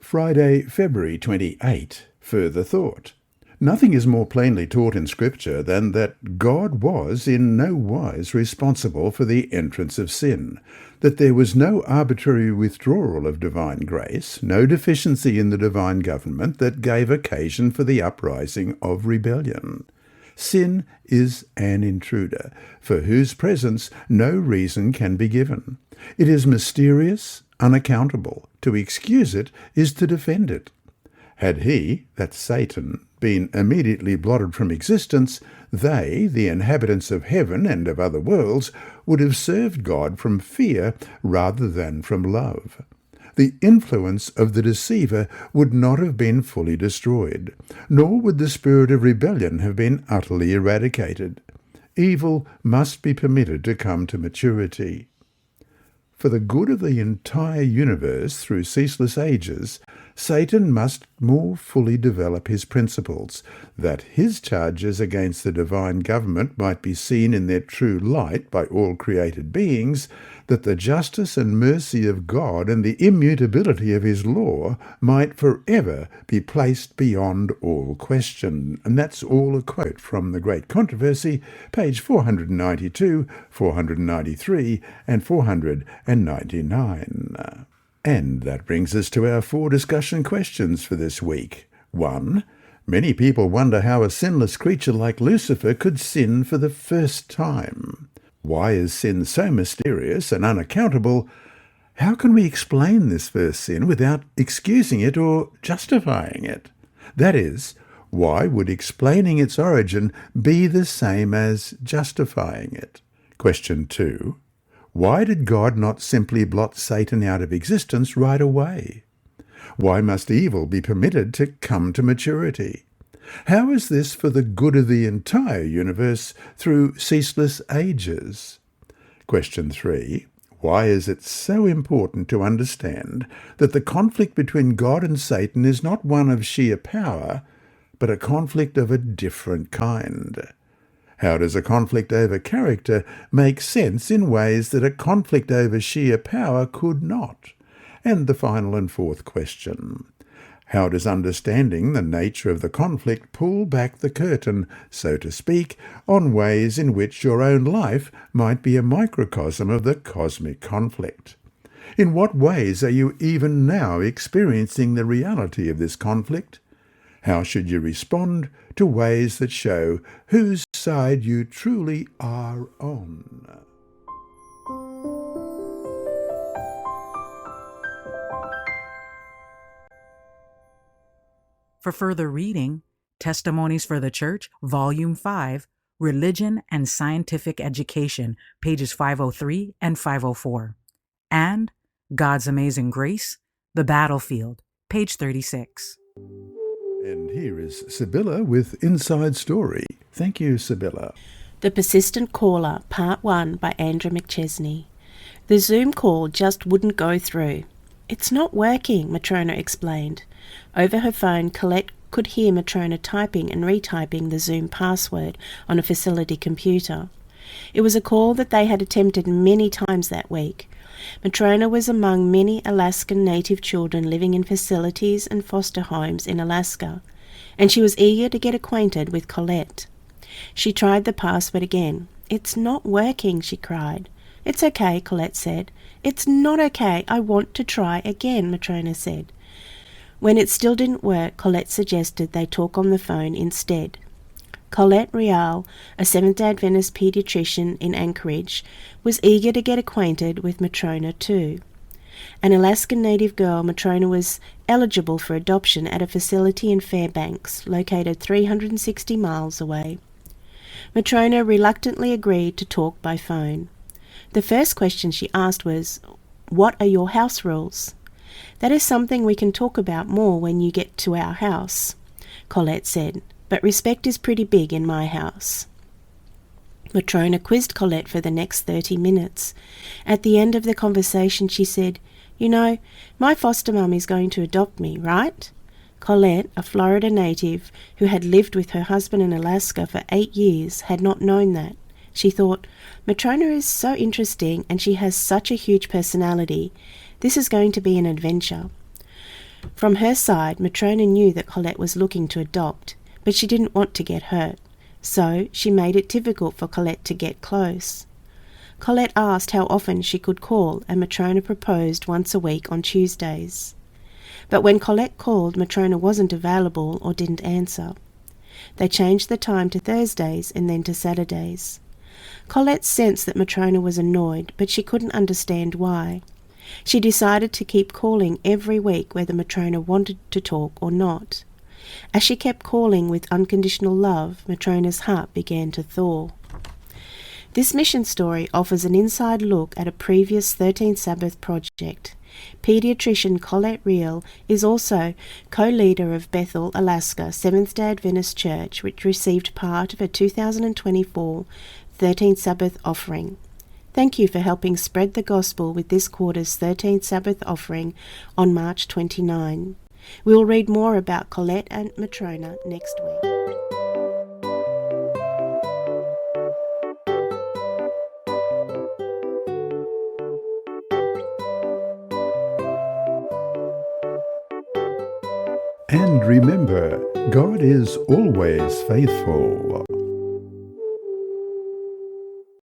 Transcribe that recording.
Friday, February 28. Further thought. Nothing is more plainly taught in Scripture than that God was in no wise responsible for the entrance of sin, that there was no arbitrary withdrawal of divine grace, no deficiency in the divine government that gave occasion for the uprising of rebellion. Sin is an intruder, for whose presence no reason can be given. It is mysterious, unaccountable. To excuse it is to defend it. Had he, that's Satan, been immediately blotted from existence, they, the inhabitants of heaven and of other worlds, would have served God from fear rather than from love. The influence of the deceiver would not have been fully destroyed, nor would the spirit of rebellion have been utterly eradicated. Evil must be permitted to come to maturity. For the good of the entire universe through ceaseless ages, Satan must more fully develop his principles, that his charges against the divine government might be seen in their true light by all created beings, that the justice and mercy of God and the immutability of his law might forever be placed beyond all question. And that's all a quote from The Great Controversy, page 492, 493, and 499. And that brings us to our 4 discussion questions for this week. 1. Many people wonder how a sinless creature like Lucifer could sin for the first time. Why is sin so mysterious and unaccountable? How can we explain this first sin without excusing it or justifying it? That is, why would explaining its origin be the same as justifying it? Question 2. Why did God not simply blot Satan out of existence right away? Why must evil be permitted to come to maturity? How is this for the good of the entire universe through ceaseless ages? Question 3. Why is it so important to understand that the conflict between God and Satan is not one of sheer power, but a conflict of a different kind? How does a conflict over character make sense in ways that a conflict over sheer power could not? And the final and 4th question. How does understanding the nature of the conflict pull back the curtain, so to speak, on ways in which your own life might be a microcosm of the cosmic conflict? In what ways are you even now experiencing the reality of this conflict? How should you respond to ways that show whose side you truly are on? For further reading, Testimonies for the Church, Volume 5, Religion and Scientific Education, pages 503 and 504. And God's Amazing Grace, The Battlefield, page 36. And here is Sibylla with Inside Story. Thank you, Sibylla. The Persistent Caller, Part 1 by Andrew McChesney. The Zoom call just wouldn't go through. It's not working, Matrona explained. Over her phone, Colette could hear Matrona typing and retyping the Zoom password on a facility computer. It was a call that they had attempted many times that week. Matrona was among many Alaskan Native children living in facilities and foster homes in Alaska, and she was eager to get acquainted with Colette. She tried the password again. "It's not working," she cried. "It's okay," Colette said. "It's not okay. I want to try again," Matrona said. When it still didn't work, Colette suggested they talk on the phone instead. Colette Rial, a Seventh-day Adventist paediatrician in Anchorage, was eager to get acquainted with Matrona too. An Alaskan Native girl, Matrona was eligible for adoption at a facility in Fairbanks, located 360 miles away. Matrona reluctantly agreed to talk by phone. The first question she asked was, "What are your house rules?" "That is something we can talk about more when you get to our house," Colette said, "but respect is pretty big in my house." Matrona quizzed Colette for the next 30 minutes. At the end of the conversation she said, "You know, my foster mum is going to adopt me, right?" Colette, a Florida native who had lived with her husband in Alaska for 8 years, had not known that. She thought, "Matrona is so interesting and she has such a huge personality. This is going to be an adventure." From her side, Matrona knew that Colette was looking to adopt, but she didn't want to get hurt, so she made it difficult for Colette to get close. Colette asked how often she could call, and Matrona proposed once a week on Tuesdays. But when Colette called, Matrona wasn't available or didn't answer. They changed the time to Thursdays and then to Saturdays. Colette sensed that Matrona was annoyed, but she couldn't understand why. She decided to keep calling every week whether Matrona wanted to talk or not. As she kept calling with unconditional love, Matrona's heart began to thaw. This mission story offers an inside look at a previous 13th Sabbath project. Pediatrician Colette Reel is also co-leader of Bethel, Alaska Seventh-day Adventist Church, which received part of a 2024 13th Sabbath offering. Thank you for helping spread the gospel with this quarter's 13th Sabbath offering on March 29. We will read more about Colette and Matrona next week. And remember, God is always faithful.